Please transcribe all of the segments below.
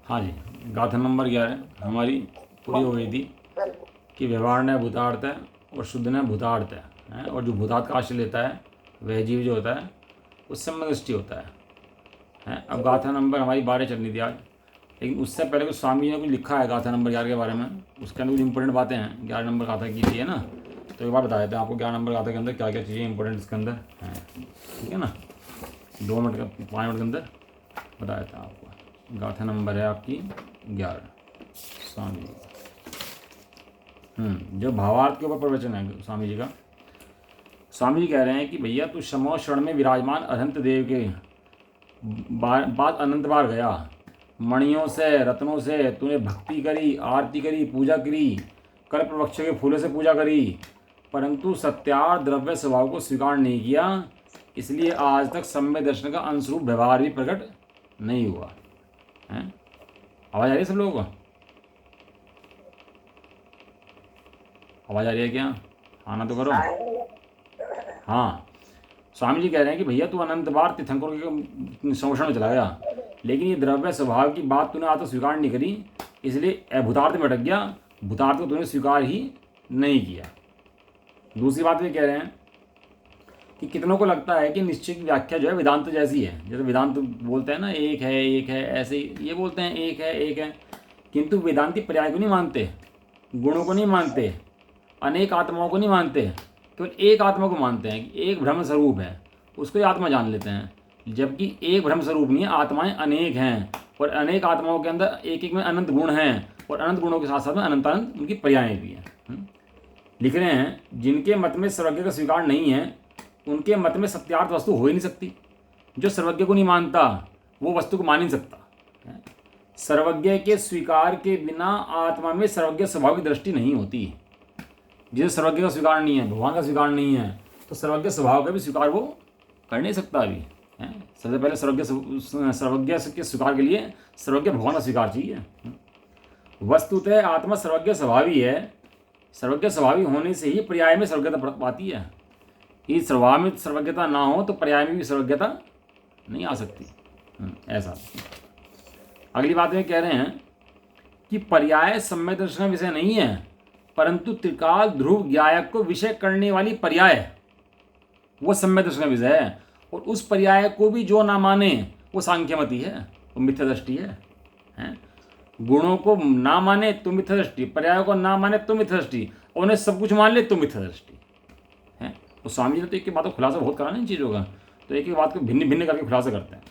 हाँ जी, गाथा नंबर 11 हमारी पूरी हो गई थी कि व्यवहार न भूतार्थ है और शुद्ध न भूतार्थ है, और जो भूतार्थ का आश्रय लेता है वह जीव जो होता है उससे दृष्टि होता है। अब गाथा नंबर हमारी 12 चलनी थी आज, लेकिन उससे पहले कुछ स्वामी जी ने कुछ लिखा है गाथा नंबर 11 के बारे में। उसके अंदर कुछ इंपॉर्टेंट बातें हैं 11 नंबर गाथा की थी, है ना। तो एक बार बता देते हैं आपको 11 नंबर गाथा के अंदर क्या क्या चीज़ें इंपॉर्टेंट इसके अंदर हैं, ठीक है ना। 2 मिनट का 5 मिनट के अंदर बता देते हैं आपको। गाथा नंबर है आपकी 11 स्वामी जी। जो भावार्थ के ऊपर प्रवचन है स्वामी जी का। स्वामी जी कह रहे हैं कि भैया तू समो शरण में विराजमान अनंत देव के बाद अनंत बार गया, मणियों से रत्नों से तूने भक्ति करी, आरती करी, पूजा करी, कल्प वृक्ष के फूलों से पूजा करी, परंतु सत्यार्थ द्रव्य स्वभाव को स्वीकार नहीं किया, इसलिए आज तक सम्य दर्शन का अंशरूप व्यवहार भी प्रकट नहीं हुआ है। आवाज़ आ रही है सब लोगों को? आवाज़ आ रही है क्या? आना तो करो। हाँ, स्वामी जी कह रहे हैं कि भैया तू अनंत बार तीर्थंकरों के संरक्षण में चला गया, लेकिन ये द्रव्य स्वभाव की बात तूने आज तक स्वीकार नहीं करी, इसलिए अभूतार्थ में अटक गया, भूतार्थ को तूने स्वीकार ही नहीं किया। दूसरी बात वे कह रहे हैं कि कितनों को लगता है कि निश्चय की व्याख्या जो है वेदांत जैसी है, जैसे वेदांत बोलते हैं ना एक है, ऐसे ही ये बोलते हैं एक है, किंतु वेदांती पर्याय को नहीं मानते, गुणों को नहीं मानते, अनेक आत्माओं को नहीं मानते, केवल एक आत्मा को मानते हैं कि एक ब्रह्म स्वरूप है, उसको ही आत्मा जान लेते हैं। जबकि एक ब्रह्म स्वरूप नहीं है, आत्माएं अनेक हैं, और अनेक आत्माओं के अंदर एक एक में अनंत गुण हैं, और अनंत गुणों के साथ साथ में अनंत उनकी पर्यायें भी हैं। लिख रहे हैं जिनके मत में सर्वज्ञ का स्वीकार नहीं है, उनके मत में सत्यार्थ वस्तु हो ही नहीं सकती। जो सर्वज्ञ को नहीं मानता वो वस्तु को मान ही नहीं सकता। सर्वज्ञ के स्वीकार के बिना आत्मा में सर्वज्ञ स्वभाव की दृष्टि नहीं होती। जिसे सर्वज्ञ का स्वीकार नहीं है, भगवान का स्वीकार नहीं है, तो सर्वज्ञ स्वभाव का भी स्वीकार वो कर नहीं सकता अभी है। सबसे पहले सर्वज्ञ के स्वीकार के लिए सर्वज्ञ भगवान का स्वीकार चाहिए। वस्तुतः आत्मा सर्वज्ञ स्वभावी है, सर्वज्ञ स्वभावी होने से ही पर्याय में सर्वज्ञता पाती है। यदि स्वभाव में सर्वज्ञता ना हो तो पर्याय में भी सर्वज्ञता नहीं आ सकती। ऐसा। अगली बात में कह रहे हैं कि पर्याय सम्यक दर्शन का विषय नहीं है, परंतु त्रिकाल ध्रुव ज्ञायक को विषय करने वाली पर्याय वो सम्यक दर्शन का विषय है, और उस पर्याय को भी जो ना माने वो सांख्यमति है, वो मिथ्या दृष्टि है। गुणों को ना माने तो मिथ्या दृष्टि, पर्याय को ना माने तो मिथ्या दृष्टि, और उन्हें सब कुछ मान ले तो मिथ्या दृष्टि है। तो स्वामी जी ने तो एक बात को खुलासा बहुत करा ना इन चीज़ों का, तो एक बात को भिन्न भिन्न करके खुलासा करते हैं।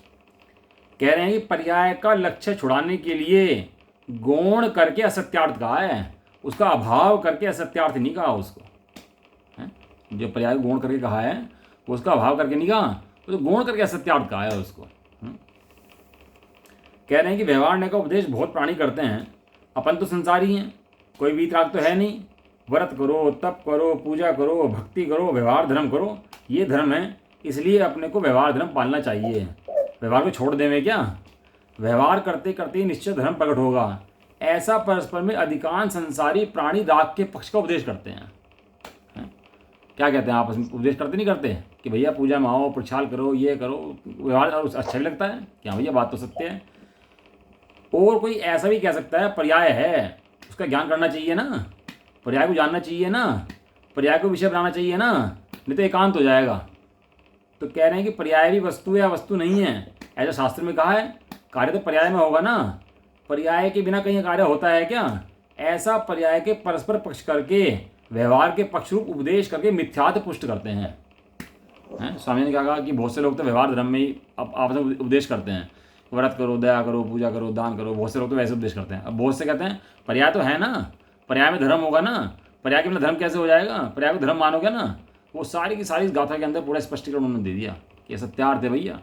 कह रहे हैं कि पर्याय का लक्ष्य छुड़ाने के लिए गौण करके असत्यार्थ कहा है, उसका अभाव करके असत्यार्थ नहीं कहा उसको है। जो पर्याय को गौण करके कहा है वो उसका अभाव करके नहीं कहा, तो गौण करके असत्यार्थ कहा है उसको। कह रहे हैं कि व्यवहार ने का उपदेश बहुत प्राणी करते हैं, अपन तो संसारी हैं, कोई वीतराग तो है नहीं। व्रत करो, तप करो, पूजा करो, भक्ति करो, व्यवहार धर्म करो, ये धर्म है, इसलिए अपने को व्यवहार धर्म पालना चाहिए। व्यवहार को छोड़ देवे क्या? व्यवहार करते करते ही निश्चित धर्म प्रकट होगा। ऐसा परस्पर में अधिकांश संसारी प्राणी राग के पक्ष का उपदेश करते हैं। क्या कहते हैं आपस में उपदेश करते नहीं करते कि भैया पूजा में आओ, प्रक्षाल करो, ये करो, व्यवहार अच्छा भी लगता है क्या भैया, बात तो सत्य है। और कोई ऐसा भी कह सकता है पर्याय है, उसका ज्ञान करना चाहिए ना, पर्याय को जानना चाहिए ना, पर्याय को विषय बनाना चाहिए ना, नहीं तो एकांत हो जाएगा। तो कह रहे हैं कि पर्याय भी वस्तु या वस्तु नहीं है, ऐसा शास्त्र में कहा है। कार्य तो पर्याय में होगा ना, पर्याय के बिना कहीं कार्य होता है क्या? ऐसा पर्याय के परस्पर पक्ष करके व्यवहार के पक्ष रूप उपदेश करके मिथ्यात्व पुष्ट करते हैं। स्वामी ने कहा कि बहुत से लोग तो व्यवहार धर्म में ही आपस में उपदेश करते हैं, व्रत करो, दया करो, पूजा करो, दान करो, बहुत से लोग तो वैसे उपदेश करते हैं। अब बहुत से कहते हैं पर्याय तो है ना, पर्याय में धर्म होगा ना, पर्याय के बिना धर्म कैसे हो जाएगा, पर्याय को धर्म मानोगे ना। वो सारी की सारी इस गाथा के अंदर पूरा स्पष्टीकरण उन्होंने दे दिया कि सत्यार्थ है भैया,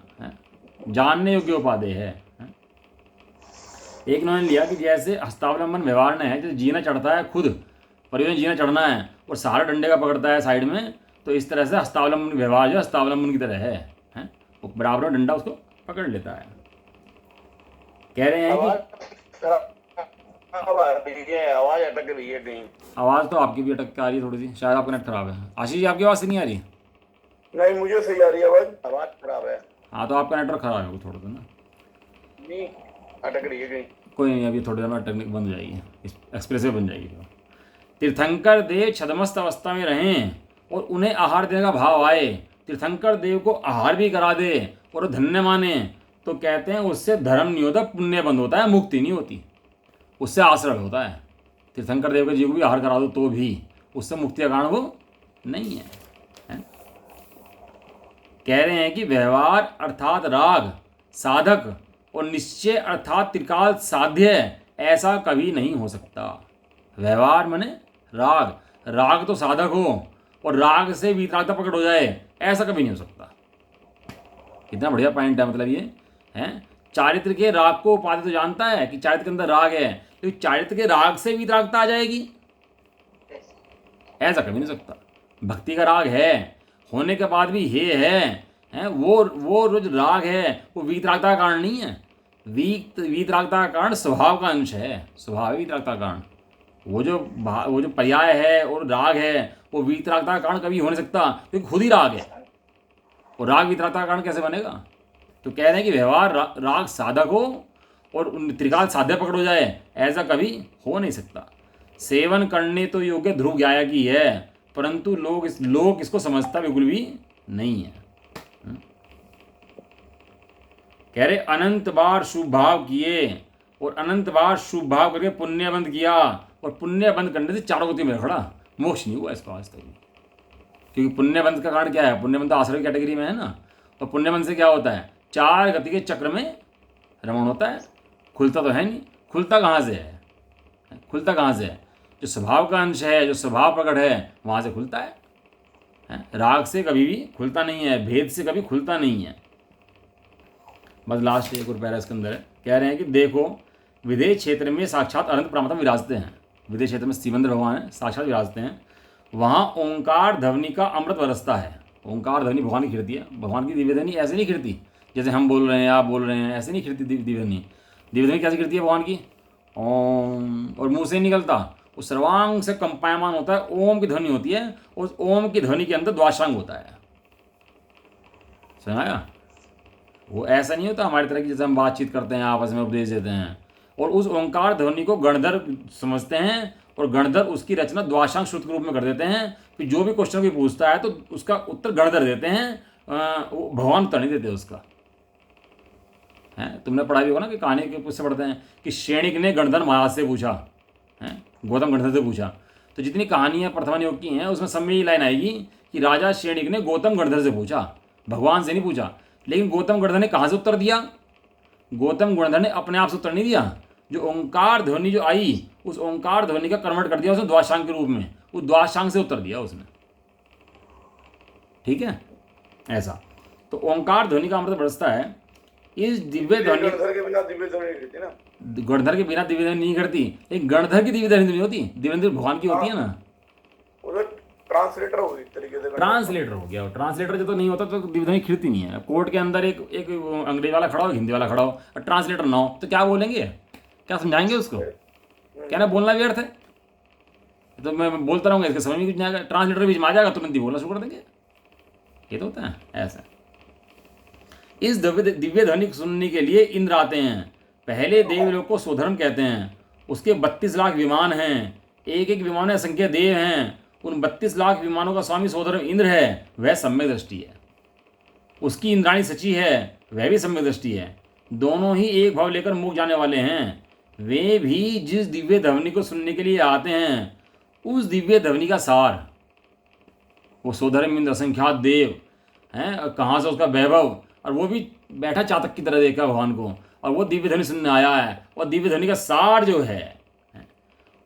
जानने योग्य उपादेय है। एक उन्होंने लिया कि जैसे हस्तावलंबन व्यवहार ने है, जैसे जीना चढ़ता है खुद, परियोजना जीना चढ़ना है और सहारा डंडे का पकड़ता है साइड में, तो इस तरह से हस्तावलंबन व्यवहार जो हस्तावलंबन की तरह है, वो बराबर डंडा उसको पकड़ लेता है। कह रहे हैं कि आवाज अटक रही है कहीं। आवाज़ तो आपकी भी अटक आ रही है थोड़ी सी, शायद आपका नेट खराब है। आशीष जी आपकी आवाज़ से नहीं आ रही? नहीं, मुझे सही आ रही है आवाज, आवाज खराब है। हाँ तो आपका नेटवर्क खराब है वो थोड़ा सा ना, नहीं, अटक रही है कहीं। कोई नहीं, अभी थोड़ी देर में टेक्निक बंद हो जाएगी, एक्सप्रेसिव बन जाएगी। तो तीर्थंकर देव छदमस्त अवस्था में रहें और उन्हें आहार देने का भाव आए, तीर्थंकर देव को आहार भी करा दे और धन्य माने, तो कहते हैं उससे धर्म नहीं होता, पुण्य बंद होता है, मुक्ति नहीं होती, उससे आश्रय होता है। तीर्थंकर देव के जीव को भी आहार करा दो तो भी उससे मुक्ति का कारण वो नहीं है। कह रहे हैं कि व्यवहार अर्थात राग साधक और निश्चय अर्थात त्रिकाल साध्य ऐसा कभी नहीं हो सकता। व्यवहार माने राग, राग तो साधक हो और राग से वीतरागता प्रकट हो जाए, ऐसा कभी नहीं हो सकता। कितना बढ़िया पॉइंट है, मतलब ये है चारित्र के राग को उपाधि तो जानता है कि चारित्र के अंदर राग है, तो चारित्र के राग से वीतरागता आ जाएगी, ऐसा कभी नहीं सकता। भक्ति का राग है होने के बाद भी हे है वो रोज राग है, वो वीतरागता का कारण नहीं है। वीतरागता का कारण स्वभाव का अंश है, स्वभाव है वीतरागता का कारण। वो जो पर्याय है और राग है वो वीतरागता का कारण कभी हो नहीं सकता, क्योंकि खुद ही राग है, और राग वीतरागता का कारण कैसे बनेगा। तो कह रहे हैं कि व्यवहार राग साधक हो और त्रिकाल साध्य पकड़ हो जाए, ऐसा कभी हो नहीं सकता। सेवन करने तो योग्य ध्रुव गाया की है, परंतु लोग इसको समझता बिल्कुल भी नहीं है। कह रहे अनंत बार शुभ भाव किए और अनंत बार शुभ भाव करके पुण्य बंद किया, और पुण्य बंद करने से चारों गति में खड़ा, मोक्ष नहीं हुआ इसका आज तक भी। क्योंकि पुण्य बंद का कारण क्या है, पुण्य बंद तो आश्रय कैटेगरी में है ना, और पुण्य बंद से क्या होता है, चार गति के चक्र में रमण होता है, खुलता तो है नहीं। खुलता कहाँ से है, खुलता कहाँ से है, जो स्वभाव का अंश है, जो स्वभाव प्रकट है वहाँ से खुलता है। राग से कभी भी खुलता नहीं है, भेद से कभी खुलता नहीं है। बस लास्ट एक और पैरा इसके अंदर है, कह रहे हैं कि देखो विदेह क्षेत्र में साक्षात अनंत परमात्मा विराजते हैं, विदेह क्षेत्र में शिवेंद्र भगवान है साक्षात विराजते हैं, वहाँ ओंकार ध्वनि का अमृत बरसता है। ओंकार ध्वनि भगवान की खिड़ती है, भगवान की दिव्य ध्वनि ऐसे नहीं खिड़ती जैसे हम बोल रहे हैं आप बोल रहे हैं, ऐसे नहीं खिड़ती दिव्य ध्वनि। दिव्य ध्वनि कैसे खिड़ती है भगवान की, ओम, और मुँह से निकलता, वो सर्वांग से कंपायमान होता है, ओम की ध्वनि होती है, उस ओम की ध्वनि के अंदर द्वाशांग होता है। सुनाया, वो ऐसा नहीं होता हमारी तरह की जैसे हम बातचीत करते हैं आपस में उपदेश देते हैं, और उस ओंकार ध्वनि को गणधर समझते हैं और गणधर उसकी रचना द्वाशांग श्रुत के रूप में कर देते हैं। फिर जो भी क्वेश्चन भी पूछता है तो उसका उत्तर गणधर देते हैं, वो भगवान उत्तर नहीं देते उसका। है तुमने पढ़ा भी होगा ना कि कहानी के पुस्तक पढ़ते हैं कि श्रेणिक ने गणधर महाराज से पूछा, है गौतम गणधर से पूछा, तो जितनी कहानियाँ प्रथमा योग की हैं उसमें सब में ये लाइन आएगी कि राजा श्रेणिक ने गौतम गणधर से पूछा, भगवान से नहीं पूछा। लेकिन गौतम गणधर ने कहाँ से उत्तर दिया, गौतम गणधर ने अपने आप से उत्तर नहीं दिया, जो ओंकार ध्वनि जो आई उस ओंकार ध्वनि का कन्वर्ट कर दिया उसने द्वाशांग के रूप में, उस द्वाशांग से उत्तर दिया उसने। ठीक है, ऐसा तो ओंकार ध्वनि का अमृत बरसता है। इस दिव्य ध्वनि गणधर के बिना दिव्य ध्वनि नहीं करती ना, गणधर के बिना दिव्य ध्वनि नहीं करती, एक गणधर की दिव्य ध्वनि नहीं होती, दिव्य ध्वनि भगवान की होती है ना। ट्रांसलेटर हो गई तरीके से, ट्रांसलेटर हो गया, ट्रांसलेटर जब तो नहीं होता तो दिव्य ध्वनि खिड़ती नहीं है। कोर्ट के अंदर एक अंग्रेजी वाला खड़ा हो, हिंदी वाला खड़ा हो, और ट्रांसलेटर ना हो तो क्या बोलेंगे, क्या समझाएंगे उसको, क्या ना बोलना व्यर्थ है। तो मैं बोलता रहूँगा, इसके समझ में कुछ नहीं आएगा, ट्रांसलेटर बीच में आ जाएगा तुरंत ही बोलना शुरू कर देंगे। ये तो होता है ऐसा। इस दिव्य ध्वनि सुनने के लिए इंद्र आते हैं। पहले देवलोक को स्वधर्म कहते हैं, उसके 32 लाख विमान हैं, एक एक विमान में असंख्य देव हैं। उन 32 लाख विमानों का स्वामी स्वधर्म इंद्र है, वह सम्यक दृष्टि है। उसकी इंद्राणी सची है, वह भी सम्यक दृष्टि है। दोनों ही एक भाव लेकर मुख जाने वाले हैं। वे भी जिस दिव्य ध्वनि को सुनने के लिए आते हैं उस दिव्य ध्वनि का सार, वो स्वधर्म इंद्र असंख्यात देव हैं, कहाँ से उसका वैभव, और वो भी बैठा चातक की तरह देखा भगवान को, और वो दिव्य ध्वनि सुनने आया है। और दिव्य ध्वनि का सार जो है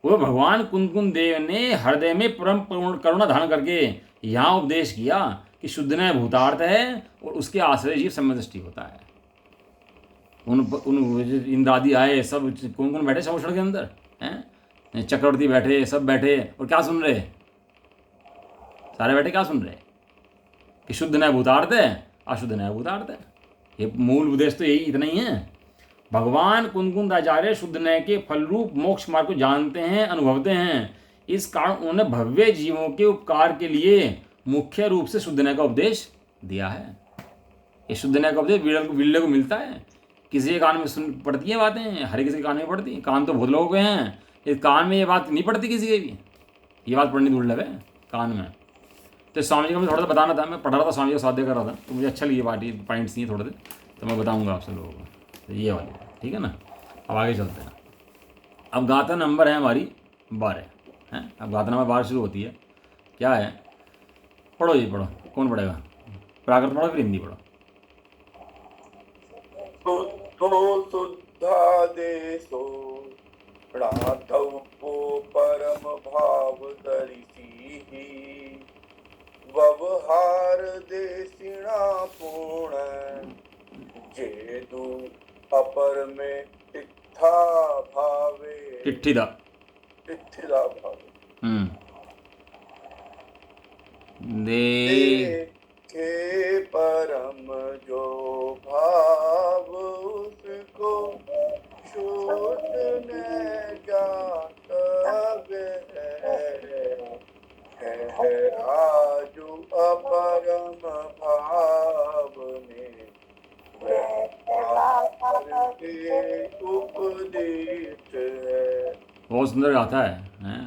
वो भगवान कुंदकुंद देव ने हृदय में परम करुणा धारण करके यहाँ उपदेश किया कि शुद्ध न्याय भूतार्थ है और उसके आश्रय जीव सम्यक दृष्टि होता है। उन इंद्रादि आए, सब कौन कौन बैठे संवत्सर के अंदर हैं, चक्रवर्ती बैठे, सब बैठे, और क्या सुन रहे, सारे बैठे क्या सुन रहे कि शुद्ध न्याय भूतार्थ है, अशुद्ध न्याय भूतार्थ है। ये मूल उद्देश्य तो यही इतना ही है। भगवान कुंदकुंद आचार्य शुद्ध न्याय के फल रूप मोक्ष मार्ग को जानते हैं, अनुभवते हैं। इस कारण उन्होंने भव्य जीवों के उपकार के लिए मुख्य रूप से शुद्ध न्याय का उपदेश दिया है। ये शुद्ध न्याय का उपदेश विरले को मिलता है, किसी के कान में सुन पड़ती है बातें, हर किसी के कान में पड़ती हैं। कान तो बहुत लोगों के हैं, इस कान में ये बात नहीं पड़ती किसी के भी, ये बात पढ़नी दुर्लभ है कान में। तो स्वामी जी को मुझे थोड़ा सा बताना था, मैं पढ़ रहा था स्वामी जी का स्वाध्याय कर रहा था, तो मुझे अच्छा लगी बात, ये पॉइंट्स नहीं थोड़े से, तो मैं बताऊँगा आपसे लोगों को, तो ये वाली बात, ठीक है ना। अब आगे चलते हैं। अब गाथा नंबर है हमारी 12 हैं। अब गाथा नंबर 12 शुरू होती है, क्या है, पढ़ो जी पढ़ो, कौन पढ़ेगा, प्राकृत पढ़ो फिर हिंदी पढ़ो। तो शुद्धा देशो राधवो परम भाव दर्शी व्यवहार देशिणा पूर्ण जेदु अपर में तिथा भावे चिट्ठीदा तिथिदा भावे देखे परम जो भाव उसको छूटने जातव्य है राजू अपरम भाव में व्यवहार के उपदिष्ट है। बहुत सुंदर गाथा है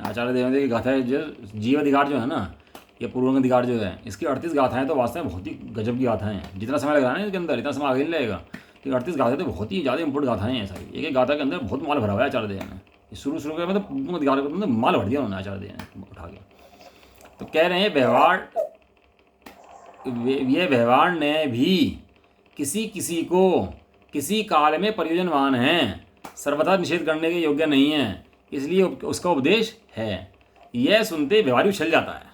आचार्य देवेंद्र की गाथा है। जो जीव अधिकार जो है ना, ये पूर्वंग अधिकार जो है, इसकी 38 गाथाएं तो वास्तव में बहुत ही गजब की गाथाएं हैं। जितना समय लगा ना इसके अंदर, इतना समय आगे नहीं लगेगा। ये 38 गाथाएं तो बहुत ही ज़्यादा इंपोर्टेंट गाथाएं हैं सारी। एक एक गाथा के अंदर बहुत माल भरा हुआ है आचार्य देव ने। शुरू में मतलब पूर्वंग अधिकार के अंदर माल भर दिया उन्होंने आचार्य देव ने उठा के। तो कह रहे हैं व्यवहार, ये व्यवहार ने भी किसी किसी को किसी काल में प्रयोजनवान हैं, सर्वथा निषेध करने के योग्य नहीं है, इसलिए उसका उपदेश है। यह सुनते व्यवहारी उछल जाता है,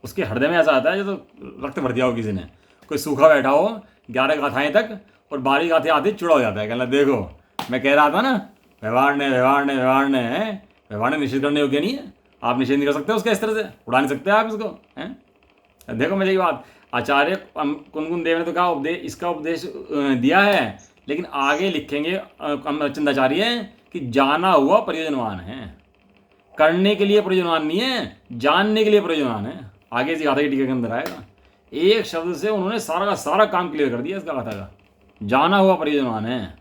उसके हृदय में ऐसा आता है जो तो रक्त भर दिया हो किसी ने। कोई सूखा बैठा हो 11 गाथाएं तक और 12 गाथाएं आती चुड़ा हो जाता है, कहना देखो मैं कह रहा था ना, व्यवहार ने निषेध करने योग्य नहीं है, आप निषेध नहीं कर सकते उसका, इस तरह से उड़ा नहीं सकते आप इसको हैं। देखो मेरी बात, आचार्य कुनकुन देव ने तो कहा इसका उपदेश दिया है, लेकिन आगे लिखेंगे चंदाचार्य कि जाना हुआ प्रयोजनवान है, करने के लिए प्रयोजनवान नहीं है, जानने के लिए प्रयोजनवान है। आगे इस गाथा की टीका के अंदर आएगा, एक शब्द से उन्होंने सारा का सारा काम क्लियर कर दिया इसका गाथा का, जाना हुआ प्रयोजनवान है।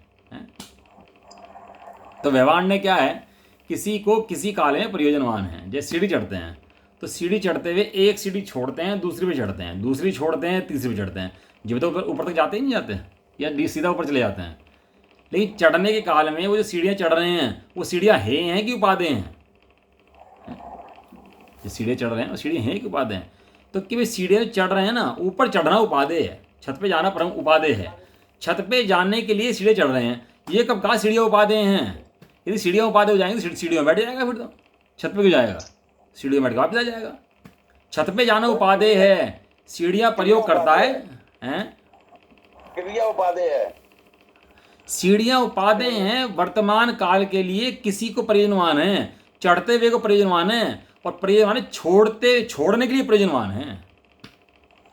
तो व्यवहार ने क्या है, किसी को किसी काल में प्रयोजनवान है। जैसे सीढ़ी चढ़ते हैं, तो सीढ़ी चढ़ते हुए एक सीढ़ी छोड़ते हैं, दूसरी पे चढ़ते हैं, दूसरी छोड़ते हैं, तीसरी पे चढ़ते हैं, जब तो ऊपर तक जाते ही नहीं जाते, या सीधा ऊपर चले जाते हैं। लेकिन चढ़ने के काल में वो जो सीढ़ियाँ चढ़ रहे हैं, वो सीढ़ियाँ हैं कि उपादेय हैं? जो सीढ़ियाँ चढ़ रहे हैं वो सीढ़ियाँ हैं कि उपादेय हैं? तो कि भाई सीढ़ियाँ चढ़ रहे हैं ना, ऊपर चढ़ना उपादेय है, छत पे जाना परम उपादेय है। छत पे जाने के लिए सीढ़ियाँ चढ़ रहे हैं, ये कब कहा सीढ़ियाँ उपादेय हैं? यदि सीढ़ियाँ उपादेय हो जाएंगे तो सीढ़ियों में बैठ जाएगा, फिर तो छत पे क्यों जाएगा, सीढ़ियों में बैठ के वापस आ जाएगा। छत पे जाना उपादेय है, सीढ़ियाँ प्रयोग करता है, क्रिया उपादेय है। सीढ़ियाँ उपादेय हैं, वर्तमान काल के लिए किसी को प्रयोजनवान है, चढ़ते हुए को प्रयोजनवान है, और प्रयोजनवान छोड़ने के लिए प्रयोजनवान है।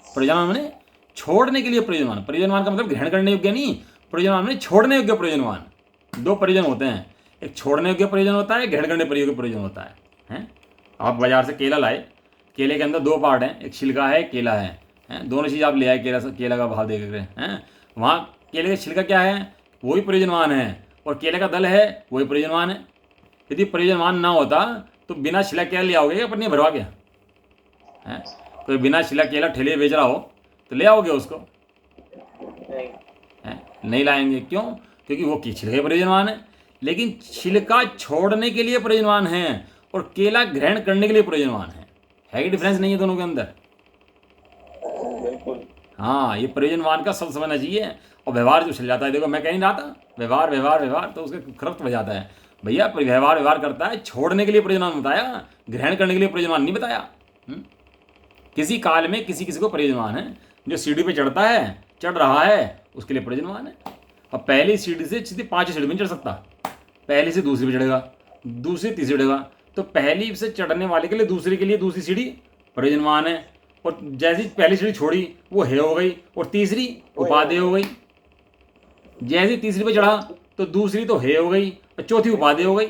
प्रयोजनवान माने छोड़ने के लिए प्रयोजनवान, प्रयोजनवान का मतलब ग्रहण करने योग्य नहीं, प्रयोजनवान माने छोड़ने योग्य प्रयोजनवान। दो प्रयोजन होते हैं, एक छोड़ने योग्य प्रयोजन होता है, ग्रहण करने योग्य प्रयोजन होता है। हैं, आप बाजार से केला लाए, केले के अंदर दो पार्ट हैं, एक छिलका है, केला है, दोनों चीज़ आप ले आए, केला का भाव देख कर हैं, वहाँ केले का छिलका क्या है, वही प्रयोजनवान है, और केले का दल है वही प्रयोजनवान है। यदि प्रयोजनवान ना होता तो बिना छिला केला ले आओगे या पन्नी भरवा के हैं? कोई बिना छिला केला ठेले बेच रहा हो तो ले आओगे उसको? नहीं लाएंगे। क्यों? क्योंकि वो छिलके प्रयोजनवान है। लेकिन छिलका छोड़ने के लिए प्रयोजनवान है और केला ग्रहण करने के लिए प्रयोजनवान है कि डिफरेंस नहीं है दोनों के अंदर? हाँ, ये प्रयोजनवान का सब समझना चाहिए। और व्यवहार जो चल जाता है, देखो मैं कह नहीं रहा था व्यवहार तो उसके खरफ्त बह जाता है। भैया व्यवहार करता है, छोड़ने के लिए प्रयोजनवान बताया, ग्रहण करने के लिए प्रयोजनवान नहीं बताया। किसी काल में किसी को प्रयोजनवान है, जो सीढ़ी पे चढ़ता है, चढ़ रहा है, उसके लिए प्रयोजनवान है। और पहली सीढ़ी से सीधे 5 सीढ़ी में नहीं चढ़ सकता, पहली से दूसरी पे चढ़ेगा, दूसरी तीसरी चढ़ेगा, तो पहली से चढ़ने वाले के लिए दूसरी सीढ़ी प्रयोजनवान है। और जैसी पहली सीढ़ी छोड़ी वो है हो गई, और तीसरी उपादेय हो गई। जैसी तीसरी पे चढ़ा तो दूसरी तो है हो गई और चौथी उपादेय हो गई।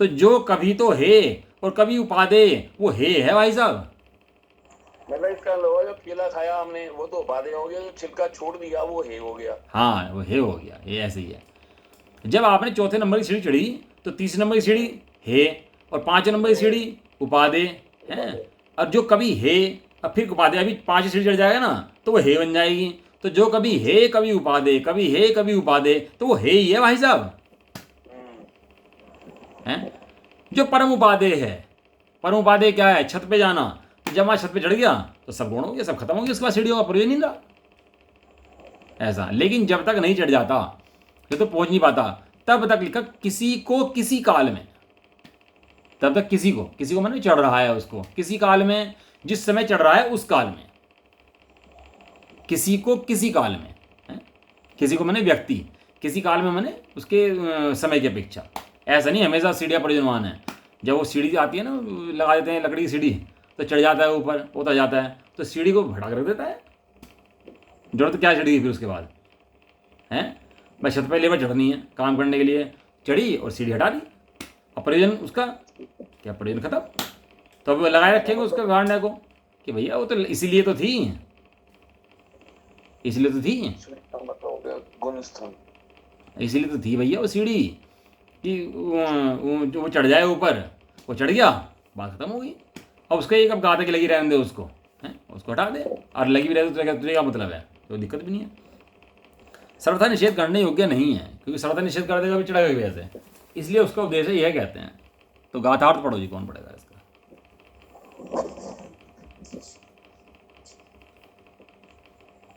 तो जो कभी तो है और कभी उपादेय, वो है भाई साहब। मतलब इसका लोहा जो केला खाया हमने वो तो उपादेय हो गया, जो छिलका छोड़ दिया वो हे हो गया। हाँ वो हे हो गया, ये ऐसे ही है। जब आपने चौथे नंबर की सीढ़ी चढ़ी तो तीसरे नंबर की सीढ़ी हे, और पांचवें नंबर की सीढ़ी उपादे है। और जो कभी हे अब फिर उपादे, अभी पांचवी सीढ़ी चढ़ जाएगा ना तो वो हे बन जाएगी। तो जो कभी हे कभी उपादे, कभी हे कभी उपादे, तो वो हे ही है भाई साहब। हैं जो परम उपादेय है, परम उपादेय क्या है? छत पे जाना। तो जब वहां छत पे चढ़ गया तो सब गुण हो गया, सब खत्म हो गया, उसके बाद सीढ़ियों का प्रयोजन नहीं रहा ऐसा। लेकिन जब तक नहीं चढ़ जाता, जब तो पहुंच नहीं पाता, तब तक लिखा किसी को किसी काल में। तब तक किसी को मैंने चढ़ रहा है उसको किसी काल में, जिस समय चढ़ रहा है उस काल में, किसी को किसी काल में है? किसी को मैंने व्यक्ति, किसी काल में मैंने उसके समय की अपेक्षा। ऐसा नहीं हमेशा सीढ़ियाँ प्रयोजनवान है। जब वो सीढ़ी आती है ना, लगा देते हैं लकड़ी की सीढ़ी, तो चढ़ जाता है ऊपर, उतर जाता है, तो सीढ़ी को भड़ा कर रख देता है। जरूरत क्या चढ़ी फिर उसके बाद है? मैं छत पर लेबर चढ़नी है काम करने के लिए, चढ़ी और सीढ़ी हटा दी, अब प्रयोजन उसका क्या? प्रयोजन खत्म। तो अब लगाए रखेंगे उसका गाड़ने को कि भैया वो तो इसीलिए तो थी, इसलिए तो थी, इसीलिए तो थी भैया वो सीढ़ी कि जो वो चढ़ जाए ऊपर, वो चढ़ गया, बात खत्म हो गई। अब उसका एक अब गाते की लगी रहने दे उसको, है उसको हटा दे, और लगी भी रहे तो तुझे क्या मतलब है? तो दिक्कत भी नहीं है। सर्वथा निषेध करने योग्य नहीं है, क्योंकि सर्वथा निषेध कर देगा भी चढ़ेगा भी ऐसे, इसलिए उसका उद्देश्य यह कहते हैं। तो गाथार्थ पढ़ो जी, कौन पढ़ेगा इसका?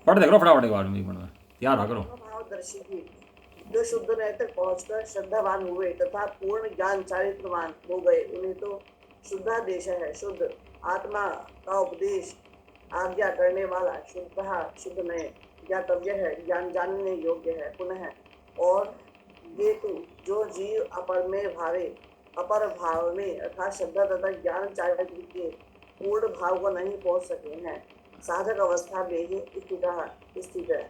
पढ़ देख लो फटाफट एक बार में, एक मिनट में तैयार रहा करो। भावदर्शी भी जो शुद्ध नए तक पहुंचकर श्रद्धावान हुए तथा पूर्ण ज्ञान चारित्रवान हो गए, उन्हें तो शुद्धादेश है। शुद्ध आत्मा का उपदेश आज्ञा करने वाला शुद्ध नए ज्ञातव्य है, ज्ञान जानने योग्य है। पुनः और ये तो जो जीव अपर भाव में अर्थात श्रद्धा तथा ज्ञान चारित्र के पूर्ण भाव को नहीं पहुंच सके हैं, साधक अवस्था में ही स्थित है,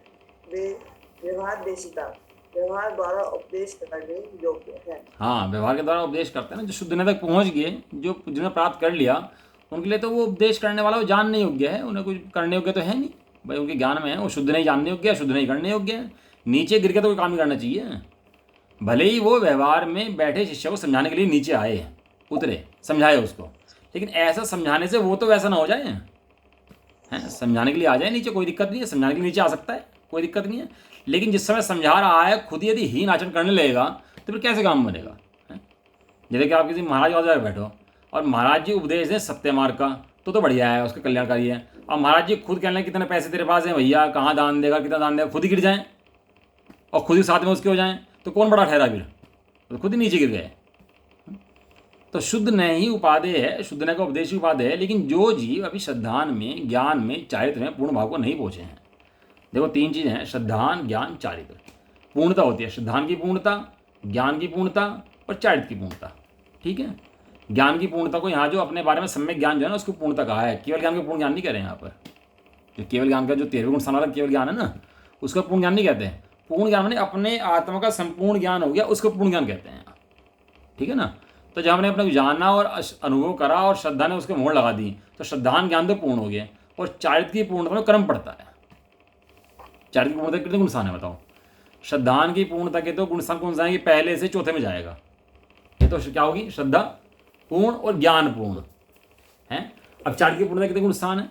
वे व्यवहार द्वारा उपदेश करने योग्य है। हाँ, व्यवहार के द्वारा उपदेश करते हैं ना, जो शुद्ध ने तक पहुंच गए, जो जिन्हें प्राप्त कर लिया, उनके लिए तो वो उपदेश करने वाला वो जानने योग्य है, उन्हें कुछ करने योग्य तो है नहीं भाई, उनके ज्ञान में है, वो शुद्ध नहीं जानने योग्य है, शुद्ध नहीं करने योग्य है। नीचे गिर के तो कोई काम नहीं करना चाहिए। भले ही वो व्यवहार में बैठे शिष्य को समझाने के लिए नीचे आए, उतरे, समझाए उसको, लेकिन ऐसा समझाने से वो तो वैसा ना हो जाए हैं। समझाने के लिए आ जाए नीचे, कोई दिक्कत नहीं है, समझाने के लिए नीचे आ सकता है, कोई दिक्कत नहीं है। लेकिन जिस समय समझा रहा है खुद यदि हीन आचरण करने लगेगा तो फिर कैसे काम बनेगा? जैसे कि आप किसी महाराज के पास बैठो और महाराज जी उपदेश दें सत्य मार्ग का, तो बढ़िया है, उसका कल्याणकारी है। अब महाराज जी खुद कहने लगे कितने पैसे तेरे पास हैं भैया, कहाँ दान देगा, कितना दान देगा, खुद ही गिर जाएं और खुद ही साथ में उसके हो जाएं, तो कौन बड़ा ठहरा फिर? तो खुद ही नीचे गिर गए। तो शुद्ध न ही उपादेय है, शुद्ध न का उपदेश ही उपादेय है। लेकिन जो जीव अभी श्रद्धान में, ज्ञान में, चारित्र में पूर्ण भाव को नहीं पहुंचे हैं, देखो तीन चीज़ें हैं, श्रद्धान, ज्ञान, चारित्र। पूर्णता होती है श्रद्धान की पूर्णता, ज्ञान की पूर्णता और चारित्र की पूर्णता। ठीक है, ज्ञान की पूर्णता को यहाँ जो अपने बारे में सम्यक ज्ञान जो है ना, उसको पूर्णता कहा है। केवल ज्ञान को पूर्ण ज्ञान नहीं कह रहे हैं यहाँ पर। जो केवल ज्ञान का जो 13 गुण स्थान वाला केवल ज्ञान है ना, उसका पूर्ण ज्ञान नहीं कहते हैं। पूर्ण ज्ञान मैंने अपने आत्मा का संपूर्ण ज्ञान हो गया, उसको पूर्ण ज्ञान कहते हैं। ठीक है ना? तो जब हमने अपने को जाना और अनुभव करा और श्रद्धा ने उसके मोहर लगा दी, तो श्रद्धान ज्ञान तो पूर्ण हो गया। और चारित्र की पूर्णता में कर्म पड़ता है। चारित्र की पूर्णता कितने गुणस्थान है बताओ? श्रद्धान की पूर्णता के तो गुणस्थान कौन सा है? पहले से चौथे में जाएगा। ये तो क्या होगी? श्रद्धा पूर्ण और ज्ञान पूर्ण है। अब चारित्र की पूर्णता कितने गुणस्थान है?